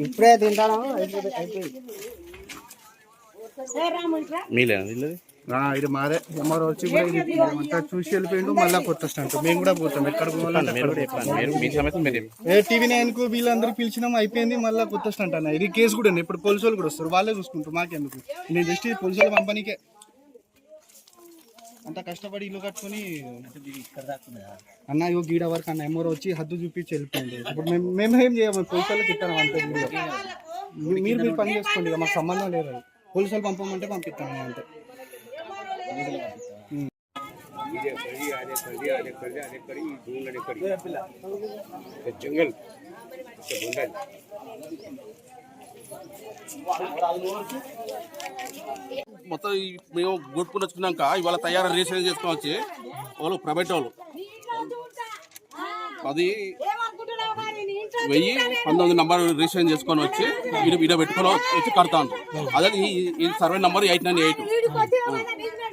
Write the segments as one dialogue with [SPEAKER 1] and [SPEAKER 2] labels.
[SPEAKER 1] ఇప్పుడే తింటాను అయిపోయి ఇది మాదే ఎంఆర్ వచ్చి కూడా అంతా చూసి వెళ్ళిపోయిండు. మళ్ళీ కొత్త స్టాంట్ మేము కూడా పోతాం ఎక్కడ టీవీ నైన్కు వీళ్ళందరూ పిలిచినాం అయిపోయింది. మళ్ళీ కొత్త స్టాంట్ అన్న ఇది కేసు కూడా ఇప్పుడు పోలీసు వాళ్ళు కూడా వస్తారు, వాళ్ళే చూసుకుంటారు. మాకెందుకు, నేను జస్ట్ పోలీసు వాళ్ళ కంపెనీకే అంత కష్టపడి ఇల్లు కట్టుకుని అన్న ఇగో గీడ వరకు అన్న ఎంఆర్ వచ్చి హద్దు చూపించి వెళ్ళిపోయింది. ఇప్పుడు మేము ఏం చేయము, పోలీసు వాళ్ళకి ఇస్తాను అంతే. మీరు పని చేసుకోండి, మాకు సంబంధం లేదు. పోలీసు వాళ్ళు పంపమంటే పంపిస్తాను అంతే.
[SPEAKER 2] జంగల్ మొత్తం మేము గొట్టుకుని వచ్చినాక ఇవాళ తయారు రిజిస్ట్రేషన్ చేసుకొని వచ్చి వాళ్ళు ప్రైవేట్ వాళ్ళు 10,19 నంబర్ రిజిస్ట్రేషన్ చేసుకొని వచ్చి ఈడ పెట్టుకొని వచ్చి కడతాను. అదే ఈ సర్వే నంబర్ 898.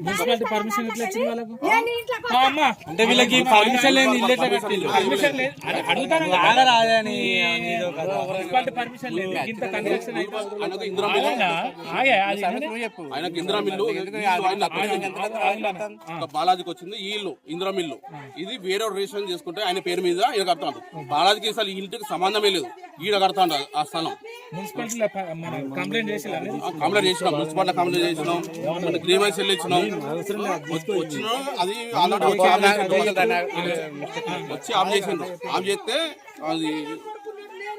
[SPEAKER 3] మున్సిపాలిటీ పర్మిషన్ ఎట్లా వచ్చింది వాళ్ళకు? అంటే వీళ్ళకి పర్మిషన్ లేదు, ఇల్లు ఎట్లా పెట్టిండ్రు? పర్మిషన్ లేదు అడుగుతాను. మున్సిపాలిటీ పర్మిషన్ లేదు, ఇంత కన్స్ట్రక్షన్ అయిపోతుంది.
[SPEAKER 2] ఆయనకు ఇందిరా మిల్లు బాలాజీకి వచ్చింది. ఈ ఇల్లు ఇందిరా మిల్లు ఇది వేరే రిజిస్ట్రేషన్ చేసుకుంటే ఆయన పేరు మీద ఈడ కడతాడు. బాలాజీకి అసలు ఇంటికి సంబంధమే లేదు, ఈడ కడతాడు ఆ స్థలం.
[SPEAKER 3] మున్సిపాలిటీలో కంప్లైంట్ చేసినాం,
[SPEAKER 2] మున్సిపాలిటీ కంప్లైంట్ చేసినాం, గ్రీవెన్స్ ఇచ్చినాం. వచ్చినాం అది వచ్చి ఆఫ్ చేసిండ్రు. ఆఫ్ చేస్తే అది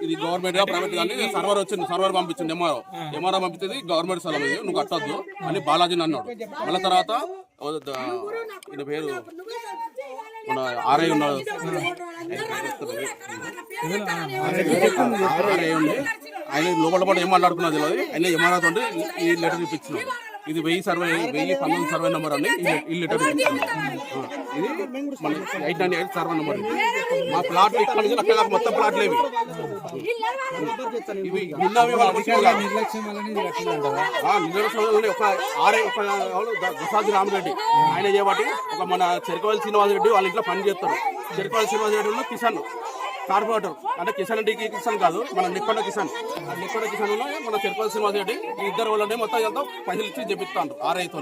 [SPEAKER 2] ఇది గవర్నమెంట్ గా ప్రైవేట్ కానీ సర్వర్ వచ్చింది, సర్వర్ పంపించింది. ఎంఆర్ఓ పంపించింది గవర్నమెంట్ స్థలం ఇది, నువ్వు కట్టొద్దు అని బాలాజీని అన్నాడు. మళ్ళీ తర్వాత ఈయన పేరు మన ఆర్ఐ ఉన్నాడు, ఆయన లోపల పాటు ఏం మాట్లాడుకున్నది తెలియదు. ఆయన ఎంఆర్ఓ తోటి ఈ లెటర్ ఇప్పించినాడు. ఇది 1019 సర్వే నెంబర్ అని ఈ లెటర్ ఇప్పించాను. ఇది 898 సర్వే నెంబర్. మా ప్లాట్ ఇక్కడ నుంచి అక్కడ మొత్తం ప్లాట్లు ఇవి నిర్లక్ష్యం. ఒక ఆర్ఐ దశాది రామరెడ్డి ఆయన చేయబట్టి ఒక మన చెరకవల్లి శ్రీనివాసరెడ్డి వాళ్ళ ఇంట్లో పని చేస్తారు. చెరకవల్లి శ్రీనివాసరెడ్డి కిసాన్ కార్పొరేటర్, అంటే కిసాన్ అంటే కిసాన్ కాదు, మన నిక్కొండ కిసాన్. నిక్కొండ కిసాన్ మన చెరకవల్లి శ్రీనివాసరెడ్డి ఈ ఇద్దరు వాళ్ళని మొత్తం ఎంతో పైసలు ఇచ్చి చెప్పిస్తాను ఆర్ఐతో.